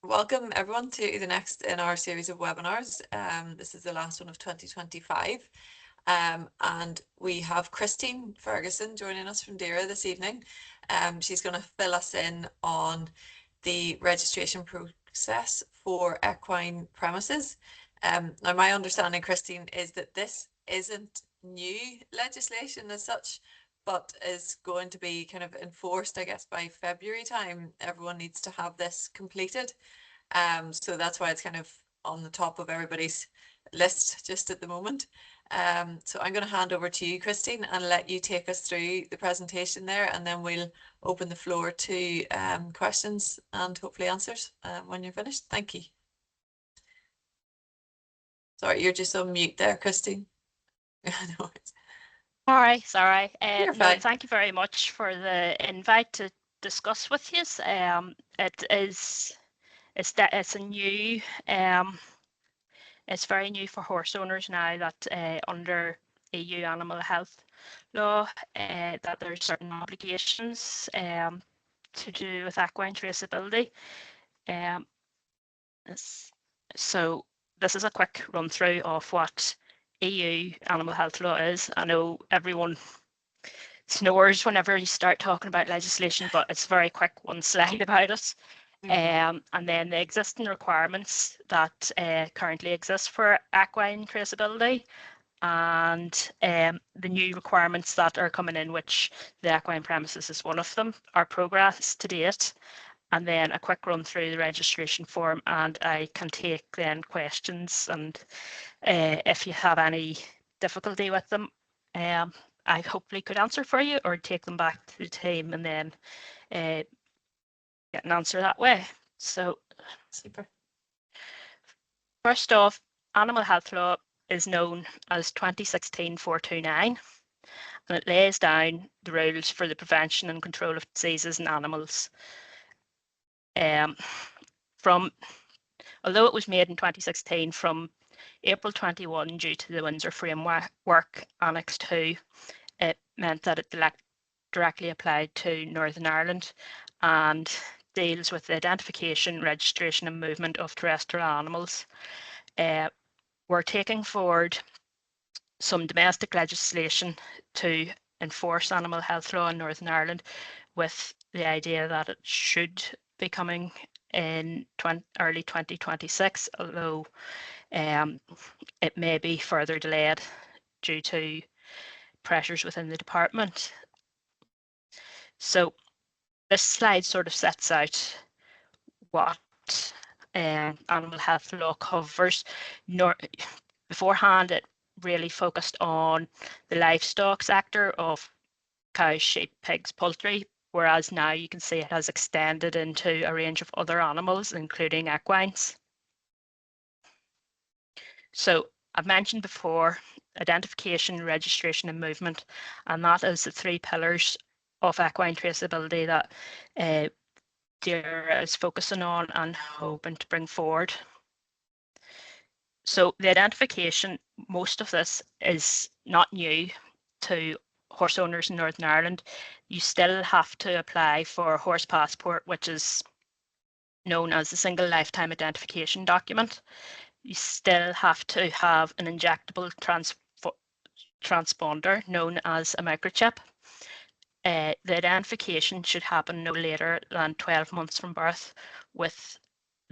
Welcome everyone to the next in our series of webinars. This is the last one of 2025. And we have Christine Ferguson joining us from DAERA this evening. She's going to fill us in on the registration process for equine premises. Now my understanding, Christine, is that this isn't new legislation as such, but is going to be kind of enforced, I guess, by February time. Everyone needs to have this completed. So that's why it's kind of on the top of everybody's list just at the moment. So I'm going to hand over to you, Christine, and let you take us through the presentation there, and then we'll open the floor to questions and hopefully answers when you're finished. Thank you. Sorry, you're just on mute there, Christine. No, Sorry. You're No, fine. thank you very much for the invite to discuss with you. It's a new it's very new for horse owners now that under EU animal health law that there's certain obligations to do with equine traceability. So this is a quick run through of what EU animal health law is. I know everyone snores whenever you start talking about legislation, but it's very quick, one slide about it. And then the existing requirements that currently exist for equine traceability, and the new requirements that are coming in, which the equine premises is one of them, our progress to date, and then a quick run through the registration form, and I can take then questions, and if you have any difficulty with them, I hopefully could answer for you or take them back to the team and then get an answer that way. So super. First off, animal health law is known as 2016-429, and it lays down the rules for the prevention and control of diseases in animals. Although it was made in 2016, from April 21 due to the Windsor Framework Annex 2, it meant that it directly applied to Northern Ireland and deals with the identification, registration and movement of terrestrial animals. We're taking forward some domestic legislation to enforce animal health law in Northern Ireland, with the idea that it should be coming in early 2026, although it may be further delayed due to pressures within the department. So this slide sort of sets out what animal health law covers. Beforehand, it really focused on the livestock sector of cows, sheep, pigs, poultry, whereas now you can see it has extended into a range of other animals, including equines. So I've mentioned before identification, registration and movement, and that is the three pillars of equine traceability that DAERA is focusing on and hoping to bring forward. So the identification, most of this is not new to horse owners in Northern Ireland. You still have to apply for a horse passport, which is known as the single lifetime identification document. You still have to have an injectable transponder known as a microchip. The identification should happen no later than 12 months from birth, with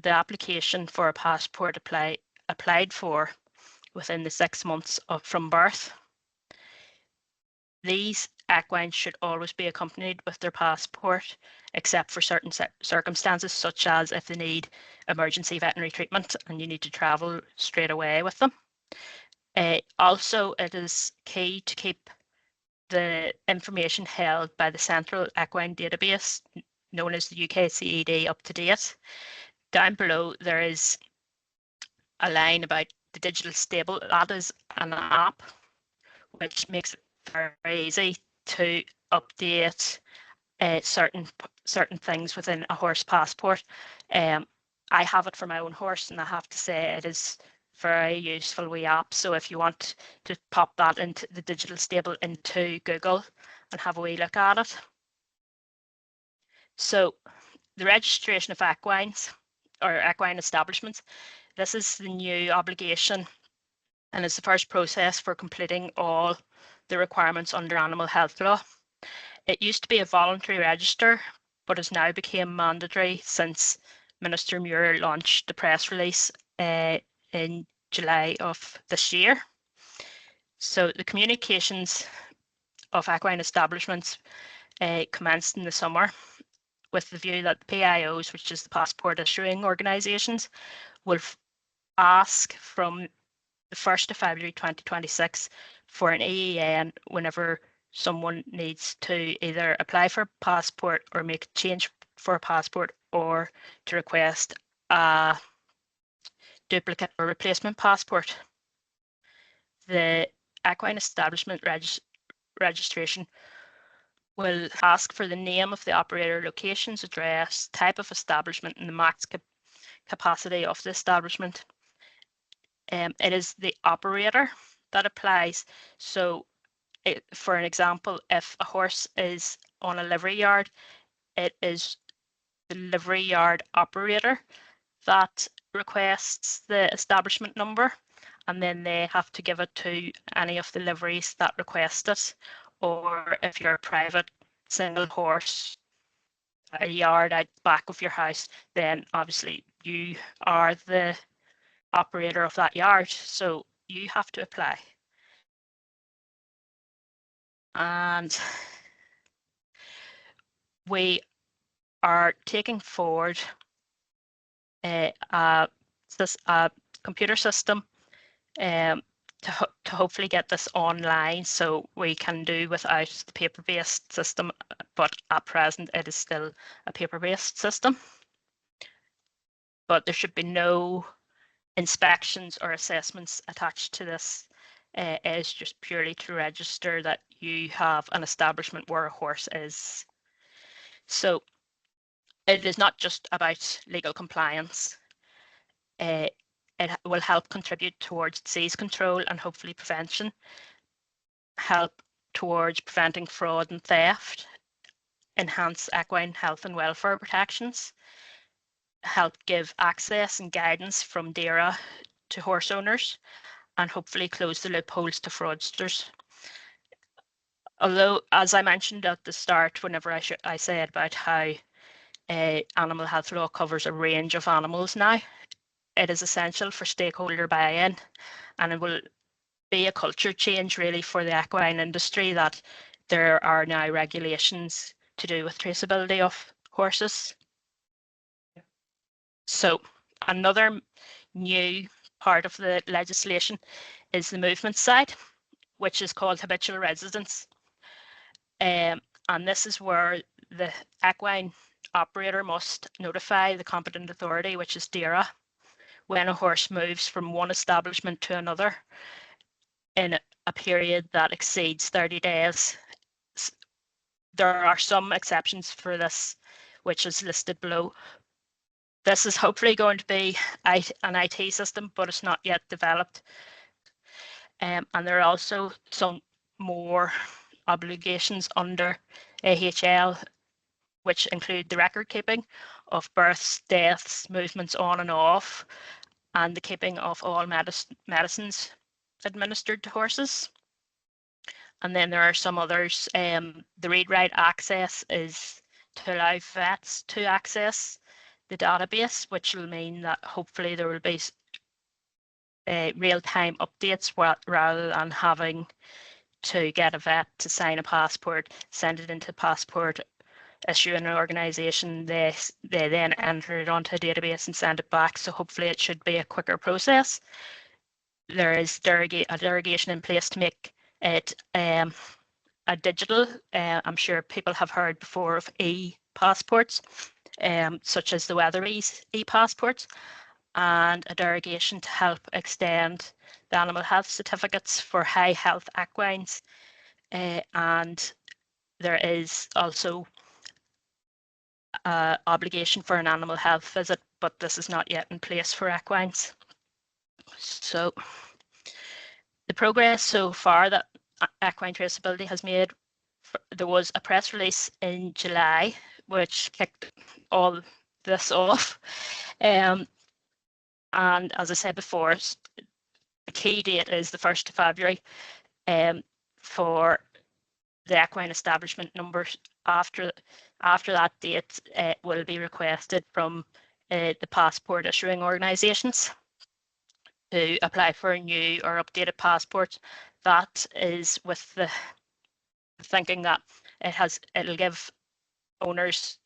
the application for a passport applied for within the 6 months from birth. These equines should always be accompanied with their passport, except for certain circumstances, such as if they need emergency veterinary treatment and you need to travel straight away with them. Also, it is key to keep the information held by the Central Equine Database, known as the UKCED, up to date. Down below, there is a line about the digital stable. That is an app which makes it very easy to update certain things within a horse passport. I have it for my own horse, and I have to say it is very useful wee app. So if you want to pop that into the digital stable into Google and have a wee look at it. So the registration of equines or equine establishments. This is the new obligation and is the first process for completing all the requirements under animal health law. It used to be a voluntary register, but has now become mandatory since Minister Muir launched the press release in July of this year. So the communications of equine establishments commenced in the summer with the view that the PIOs, which is the passport issuing organisations, will ask from the 1st of February 2026 for an EEN whenever someone needs to either apply for a passport or make a change for a passport, or to request a duplicate or replacement passport. The equine establishment registration will ask for the name of the operator, locations, address, type of establishment, and the max capacity of the establishment. It is the operator that applies. So for an example, if a horse is on a livery yard, it is the livery yard operator that requests the establishment number, and then they have to give it to any of the liveries that request it. Or if you're a private single horse, a yard out back of your house, then obviously you are the operator of that yard, so you have to apply. And we are taking forward a computer system to hopefully get this online, so we can do without the paper-based system, but at present it is still a paper-based system. But there should be no inspections or assessments attached to this. It is just purely to register that you have an establishment where a horse is. So it is not just about legal compliance. It will help contribute towards disease control and hopefully prevention, help towards preventing fraud and theft, enhance equine health and welfare protections, help give access and guidance from DAERA to horse owners, and hopefully close the loopholes to fraudsters. Although, as I mentioned at the start, whenever I said about how animal health law covers a range of animals now, it is essential for stakeholder buy-in, and it will be a culture change really for the equine industry that there are now regulations to do with traceability of horses. So another new part of the legislation is the movement side, which is called habitual residence. And this is where the equine operator must notify the competent authority, which is DAERA, when a horse moves from one establishment to another in a period that exceeds 30 days. There are some exceptions for this, which is listed below. This is hopefully going to be an IT system, but it's not yet developed. And there are also some more obligations under AHL, which include the record keeping of births, deaths, movements on and off, and the keeping of all medicines administered to horses. And then there are some others. The read-write access is to allow vets to access the database, which will mean that hopefully there will be real-time updates rather than having to get a vet to sign a passport, send it into passport issue in an organisation, they then enter it onto a database and send it back. So hopefully it should be a quicker process. There is a derogation in place to make it a digital. I'm sure people have heard before of e-passports, such as the Weatherby's e-passports, and a derogation to help extend the animal health certificates for high health equines. And there is also obligation for an animal health visit, but this is not yet in place for equines. So the progress so far that equine traceability has made, there was a press release in July which kicked all this off. And as I said before, the key date is the 1st of February for the equine establishment numbers. After that date, will be requested from the passport issuing organisations to apply for a new or updated passport. That is with the thinking that it'll give owners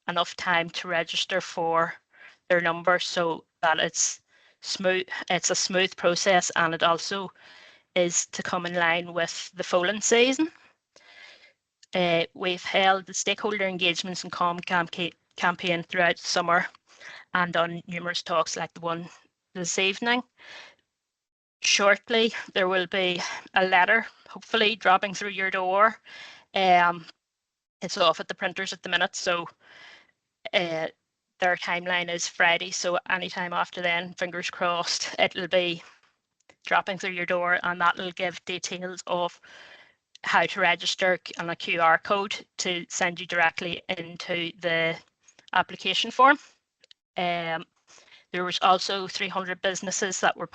enough time to register for their number so that it's a smooth process, and it also is to come in line with the foaling season. We've held the stakeholder engagements and campaign throughout the summer and done numerous talks like the one this evening. Shortly, there will be a letter, hopefully, dropping through your door. It's off at the printers at the minute, so their timeline is Friday, so anytime after then, fingers crossed, it'll be dropping through your door, and that'll give details of how to register and a QR code to send you directly into the application form. There was also 300 businesses that were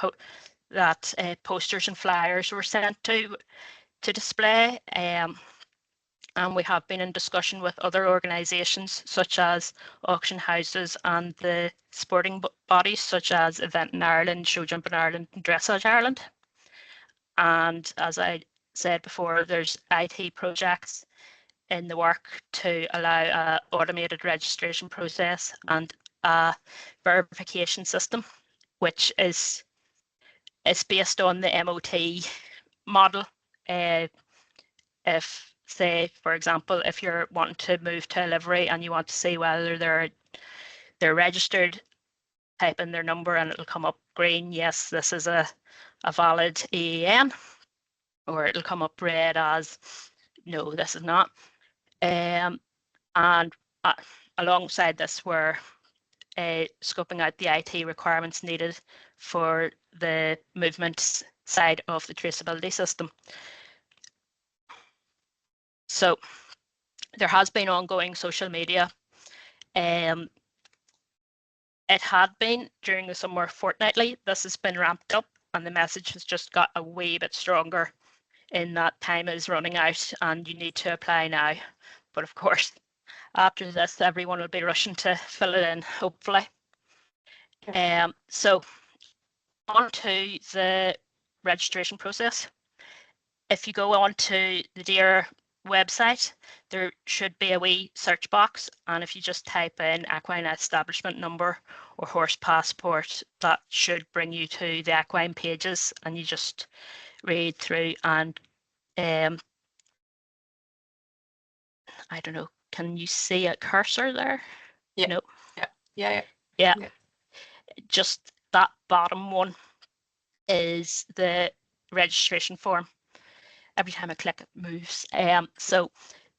posters and flyers were sent to display. And we have been in discussion with other organisations such as auction houses and the sporting bodies such as Event in Ireland, Show Jumping Ireland and Dressage Ireland. And as I said before, there's IT projects in the work to allow an automated registration process and a verification system, which is based on the MOT model. If, say, for example, if you're wanting to move to a livery and you want to see whether they're registered, type in their number and it'll come up green, yes, this is a valid EAN, or it'll come up red as no, this is not. And alongside this, we're scoping out the IT requirements needed for the movement side of the traceability system. So there has been ongoing social media. It had been during the summer fortnightly. This has been ramped up and the message has just got a wee bit stronger in that time is running out and you need to apply now. But of course, after this, everyone will be rushing to fill it in, hopefully. So on to the registration process. If you go on to the DAERA website, there should be a wee search box, and if you just type in equine establishment number or horse passport, that should bring you to the equine pages, and you just read through and I don't know, can you see a cursor there? Yeah. No. Yeah. Just that bottom one is the registration form. Every time I click, it moves. So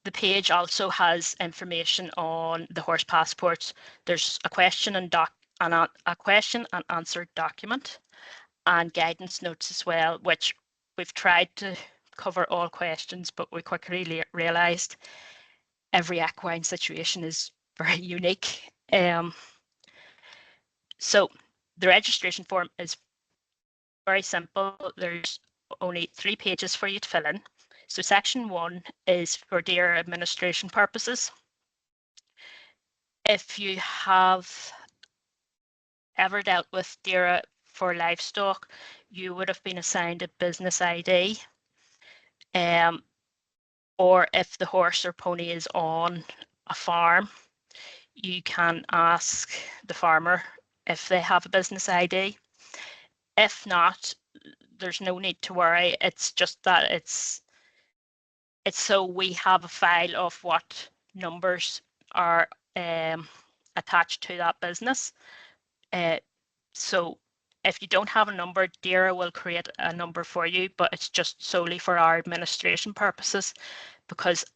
the page also has information on the horse passports. There's a question and answer document and guidance notes as well, which we've tried to cover all questions, but we quickly realised every equine situation is very unique. So the registration form is very simple. There's only 3 pages for you to fill in. So section 1 is for DAERA administration purposes. If you have ever dealt with DAERA for livestock, you would have been assigned a business ID. Or if the horse or pony is on a farm, you can ask the farmer if they have a business ID. If not, there's no need to worry. It's just that it's so we have a file of what numbers are attached to that business. So if you don't have a number, DAERA will create a number for you, but it's just solely for our administration purposes, because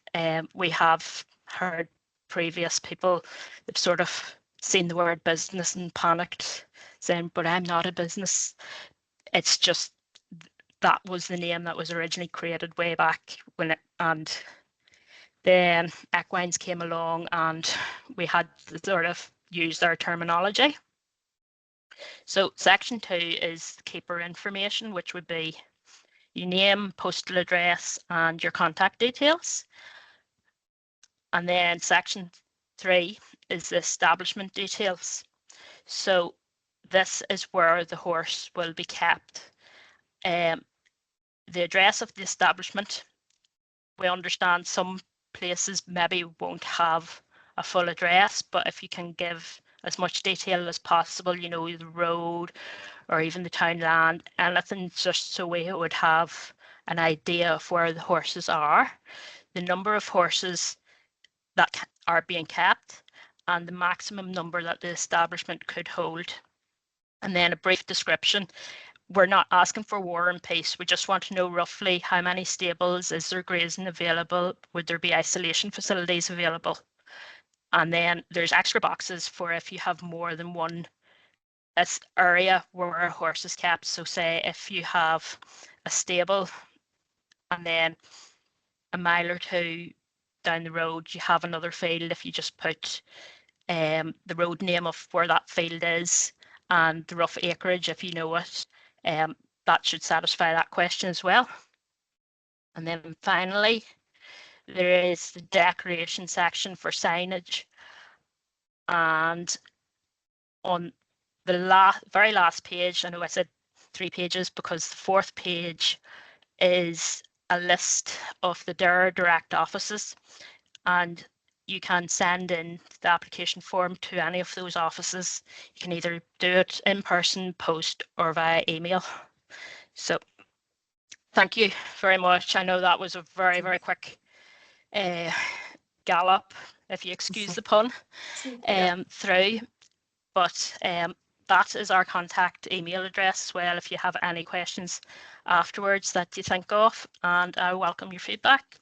we have heard previous people, they've sort of seen the word business and panicked, saying, but I'm not a business. It's just that was the name that was originally created way back when and then equines came along and we had to sort of use their terminology. So section 2 is keeper information, which would be your name, postal address, and your contact details. And then section 3 is the establishment details. So this is where the horse will be kept. The address of the establishment. We understand some places maybe won't have a full address, but if you can give as much detail as possible, you know, the road or even the townland, anything, just so we would have an idea of where the horses are, the number of horses that are being kept, and the maximum number that the establishment could hold. And then a brief description. We're not asking for war and peace. We just want to know roughly how many stables, is there grazing available, would there be isolation facilities available? And then there's extra boxes for if you have more than one area where a horse is kept. So say if you have a stable and then a mile or two down the road you have another field, if you just put the road name of where that field is and the rough acreage if you know it, that should satisfy that question as well. And then finally, there is the decoration section for signage. And on the very last page, I know I said 3 pages because the 4th page is a list of the DER direct offices, and you can send in the application form to any of those offices. You can either do it in person, post, or via email. So thank you very much. I know that was a very, very quick gallop, if you excuse the pun, through. But that is our contact email address as well if you have any questions afterwards that you think of, and I welcome your feedback.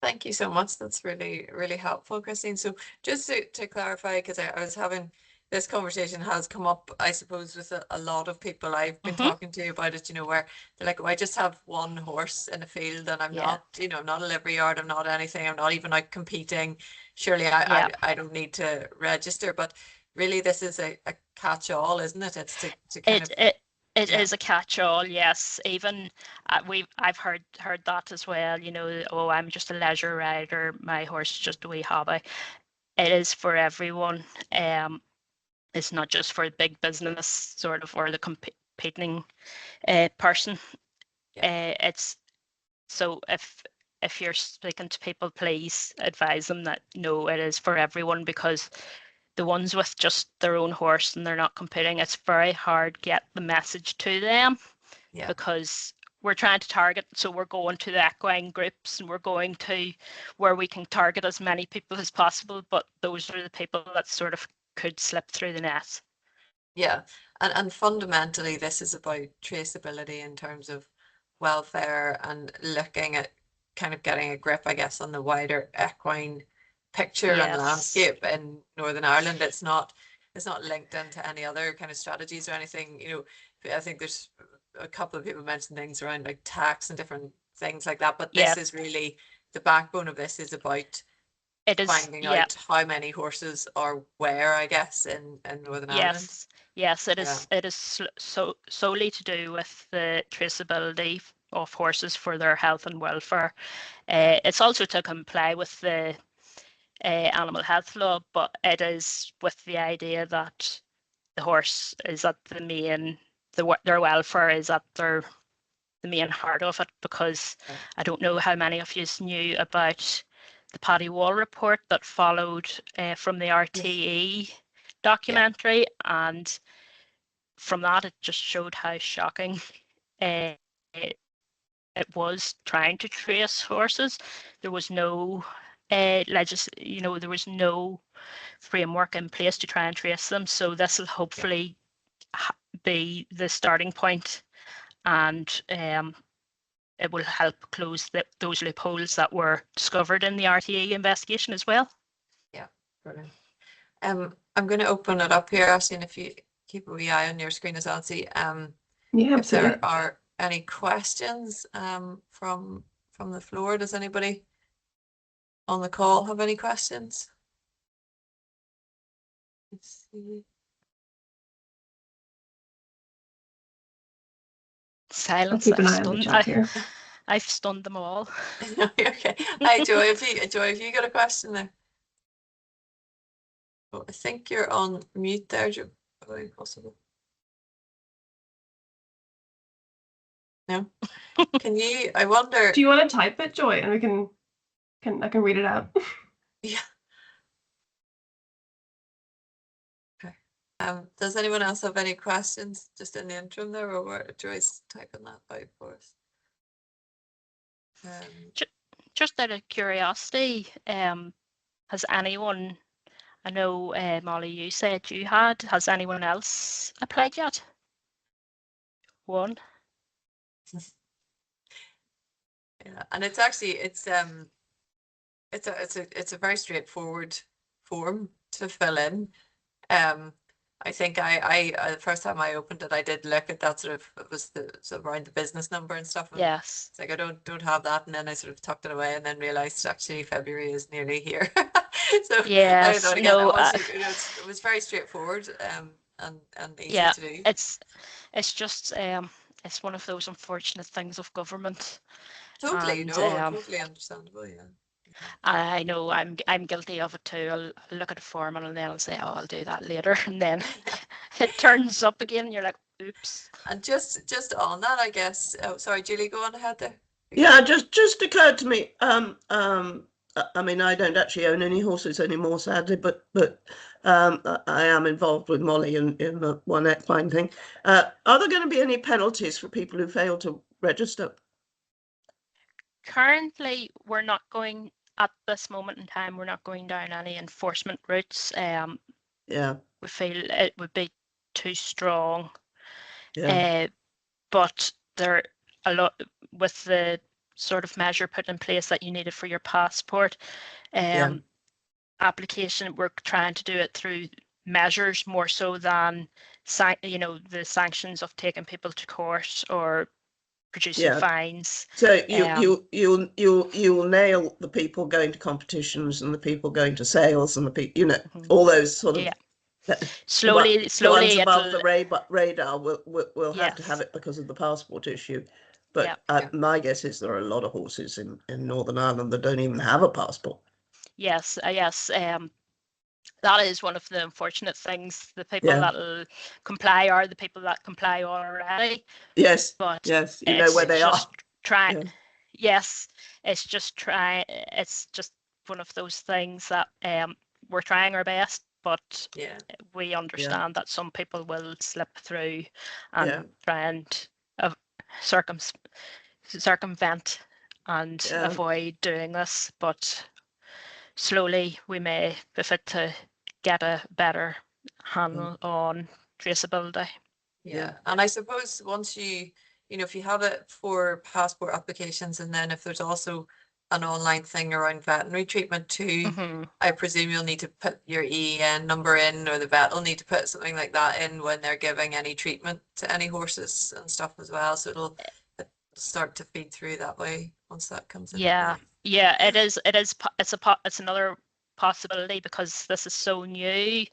Thank you so much. That's really, really helpful, Christine. So just to clarify, because I was having this conversation has come up, I suppose, with a lot of people I've been talking to about it, you know, where they're like, oh, I just have one horse in a field and I'm not, you know, I'm not a livery yard, I'm not anything, I'm not even out competing. Surely I don't need to register, but really this is a catch-all, isn't it? It's to kind of It is a catch-all, yes. Even I've heard that as well. You know, oh, I'm just a leisure rider. My horse is just a wee hobby. It is for everyone. It's not just for big business sort of or the competing person. It's so if you're speaking to people, please advise them that no, it is for everyone, because the ones with just their own horse and they're not competing, it's very hard to get the message to them because we're trying to target, so we're going to the equine groups and we're going to where we can target as many people as possible, but those are the people that sort of could slip through the net. Yeah, and fundamentally this is about traceability in terms of welfare and looking at kind of getting a grip, I guess, on the wider equine picture and landscape in Northern Ireland. It's not linked into any other kind of strategies or anything. You know, I think there's a couple of people mentioned things around like tax and different things like that, but this is really the backbone of this is about finding out how many horses are where, I guess, in Northern Ireland. Yes, it is. It is solely to do with the traceability of horses for their health and welfare. It's also to comply with the animal health law, but it is with the idea that the horse is at the main, their welfare is at the main heart of it, because I don't know how many of you knew about the Paddy Wall report that followed from the RTE documentary, and from that it just showed how shocking it was trying to trace horses. There was no there was no framework in place to try and trace them. So this will hopefully be the starting point, and it will help close those loopholes that were discovered in the RTA investigation as well. Yeah, brilliant. I'm going to open it up here, Ashley, if you keep a wee eye on your screen as well, and see if there are any questions from the floor. Does anybody on the call have any questions? Let's see. Silence. keep an eye on the chat here. I've stunned them all. Okay. Hi, Joy. If you got a question there. Oh, I think you're on mute there, Joy. Possible. No. Can you? I wonder. Do you want to type it, Joy, and I can read it out? Yeah. Okay. Does anyone else have any questions just in the interim there, or what Joy's typing that out for us? Just out of curiosity, has anyone? I know, Molly, you said you had. Has anyone else applied yet? One. Yeah, and it's actually it's a very straightforward form to fill in. I think I the first time I opened it, I did look at that it was around the business number and stuff. And yes. it's like I don't have that, and then I sort of tucked it away, and then realized actually February is nearly here. So yes, I thought again, it was very straightforward and easy to do. It's just it's one of those unfortunate things of government. Totally, and, totally understandable. Yeah. I know I'm guilty of it too. I'll look at a form and then I'll say, oh, I'll do that later, and then it turns up again and you're like, oops. And just on that, I guess, sorry, Julie, go on ahead there. Yeah, just occurred to me, I mean, I don't actually own any horses anymore, sadly, but I am involved with Molly in the one equine thing. Are there going to be any penalties for people who fail to register? Currently, we're not going, at this moment in time, we're not going down any enforcement routes. Yeah. We feel it would be too strong. Yeah. But there a lot with the sort of measure put in place that you needed for your passport application. We're trying to do it through measures more so than the sanctions of taking people to court or producing fines. So you'll nail the people going to competitions and the people going to sales and the people, all those sort of slowly the ones above the radar will have to have it because of the passport issue. But my guess is there are a lot of horses in Northern Ireland that don't even have a passport. Yes. That is one of the unfortunate things. The people that'll comply are the people that comply already. Yes. But yes, you know where they are. Yes, it's just one of those things that we're trying our best, but we understand that some people will slip through and try and circumvent and avoid doing this. But slowly we may be fit to get a better handle on traceability. Yeah, and I suppose once if you have it for passport applications, and then if there's also an online thing around veterinary treatment too, I presume you'll need to put your EEN number in, or the vet will need to put something like that in when they're giving any treatment to any horses and stuff as well. So it'll start to feed through that way once that comes in. Yeah, it is. It's another possibility because this is so new.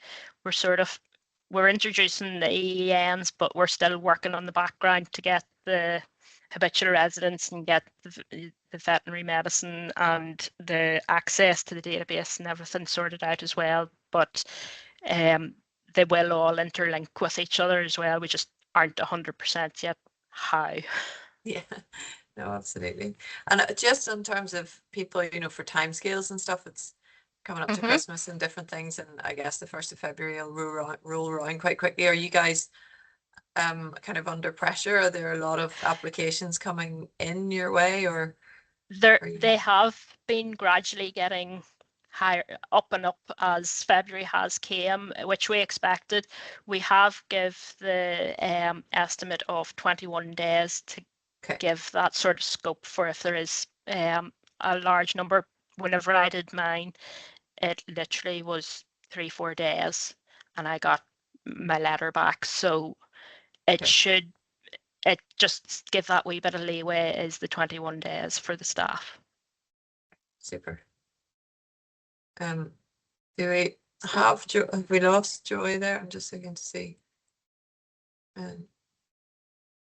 We're introducing the EENs, but we're still working on the background to get the habitual residents and get the veterinary medicine and the access to the database and everything sorted out as well. But they will all interlink with each other as well. We just aren't 100% yet how. Yeah, no, absolutely. And just in terms of people, for timescales and stuff, it's coming up to Christmas and different things, and I guess the 1st of February will roll around quite quickly. Are you guys kind of under pressure? Are there a lot of applications coming in your way, or they have been gradually getting higher up and up as February has came, which we expected. We have give the estimate of 21 days to give that sort of scope for if there is a large number. Whenever I did mine, it literally was 3-4 days and I got my letter back. So it just give that wee bit of leeway is the 21 days for the staff. Super. Do we have we lost Joy there? I'm just looking to see.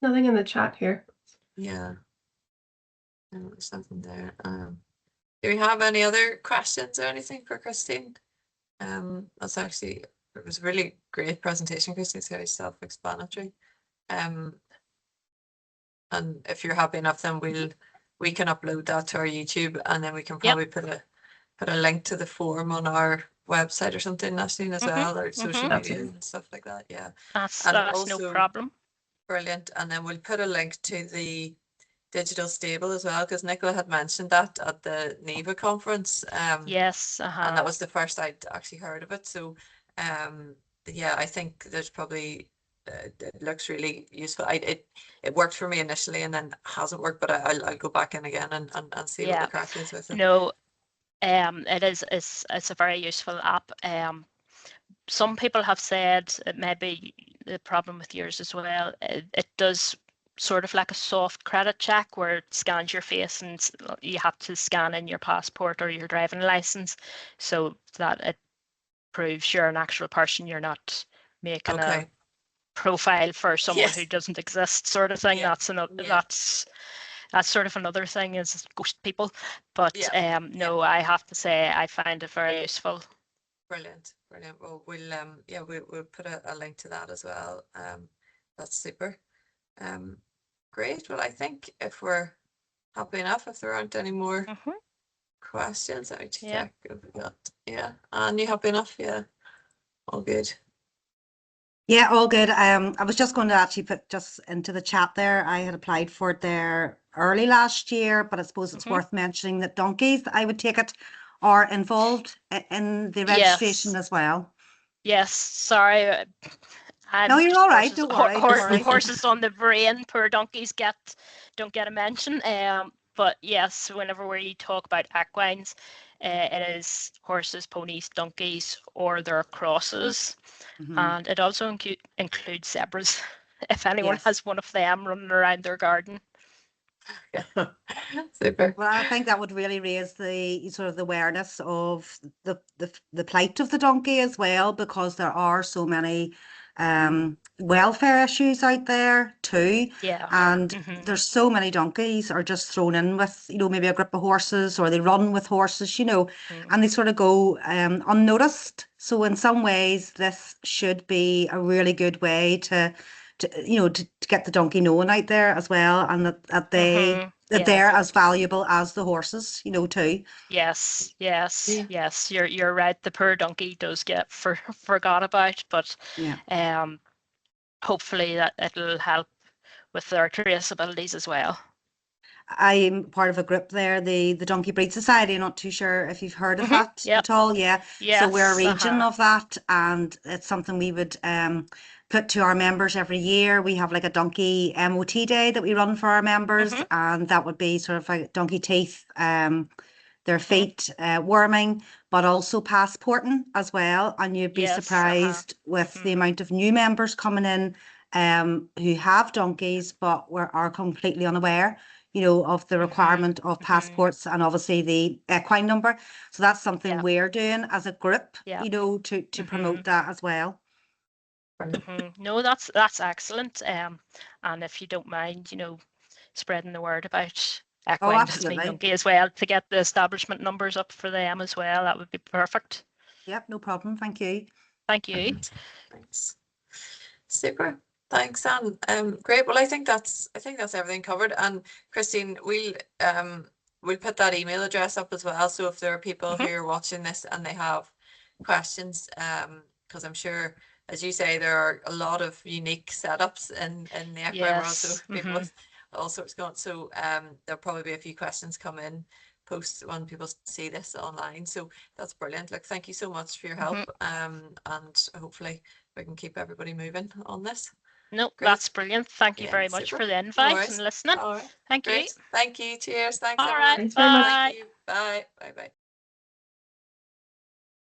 Nothing in the chat here. Yeah. No, there's nothing there. Do we have any other questions or anything for Christine? That's actually, it was a really great presentation, Christine. It's very self-explanatory. And if you're happy enough, then we can upload that to our YouTube, and then we can probably put a link to the form on our website or something, National, as well, or social media and stuff like that. Yeah, That's and no also problem. brilliant. And then we'll put a link to the digital stable as well, because Nicola had mentioned that at the NEVA conference. Yes. And that was the first I'd actually heard of it. So, yeah, I think there's probably it looks really useful. It worked for me initially, and then hasn't worked, but I'll go back in again and see what the crack is with it. No, it's a very useful app. Some people have said it may be the problem with yours as well. It does sort of like a soft credit check where it scans your face and you have to scan in your passport or your driving license so that it proves you're an actual person. You're not making a profile for someone who doesn't exist, sort of thing. That's sort of another thing, is ghost people. But no, I have to say I find it very useful. Brilliant. Well, we'll put a link to that as well. That's super. Great. Well, I think if we're happy enough, if there aren't any more questions, let me check if we got. Yeah, and you happy enough? Yeah, all good. Yeah, all good. I was just going to actually put just into the chat there. I had applied for it there early last year, but I suppose it's worth mentioning that donkeys, I would take it, are involved in the registration as well. Yes, sorry. No, you're all right. Don't worry. Horses on the brain, poor donkeys don't get a mention. But yes, whenever we talk about equines, it is horses, ponies, donkeys, or their crosses. And it also includes zebras, if anyone has one of them running around their garden. Super. Well, I think that would really raise the sort of the awareness of the plight of the donkey as well, because there are so many welfare issues out there too. Yeah. And there's so many donkeys are just thrown in with, maybe a group of horses, or they run with horses, and they sort of go unnoticed. So in some ways, this should be a really good way to get the donkey known out there as well, and that they're as valuable as the horses, too. Yes. You're right. The poor donkey does get forgot about, but hopefully that it'll help with their traceabilities as well. I'm part of a group there, the Donkey Breed Society. I'm not too sure if you've heard of that at all. Yeah. Yes, so we're a region of that, and it's something we would put to our members every year. We have like a donkey MOT day that we run for our members, and that would be sort of like donkey teeth, their feet worming, but also passporting as well. And you'd be surprised with the amount of new members coming in who have donkeys but are completely unaware of the requirement of passports and obviously the equine number. So that's something we're doing as a group, to promote that as well. No, that's excellent. And if you don't mind, spreading the word about equine donkey as well, to get the establishment numbers up for them as well, that would be perfect. Yep, no problem. Thank you. Thank you. Thanks. Super. Thanks, Anne. Great. Well, I think that's everything covered. And Christine, we'll put that email address up as well. So if there are people who are watching this and they have questions, because I'm sure, as you say, there are a lot of unique setups in the equine world. So people with all sorts going. So there'll probably be a few questions come in post when people see this online. So that's brilliant. Look, thank you so much for your help. And hopefully we can keep everybody moving on this. No, that's brilliant. Thank you very much for the invite and listening. All right. Thank you. Thank you. Cheers. Thanks, All everyone. right. Bye. Thank you. Bye. Bye.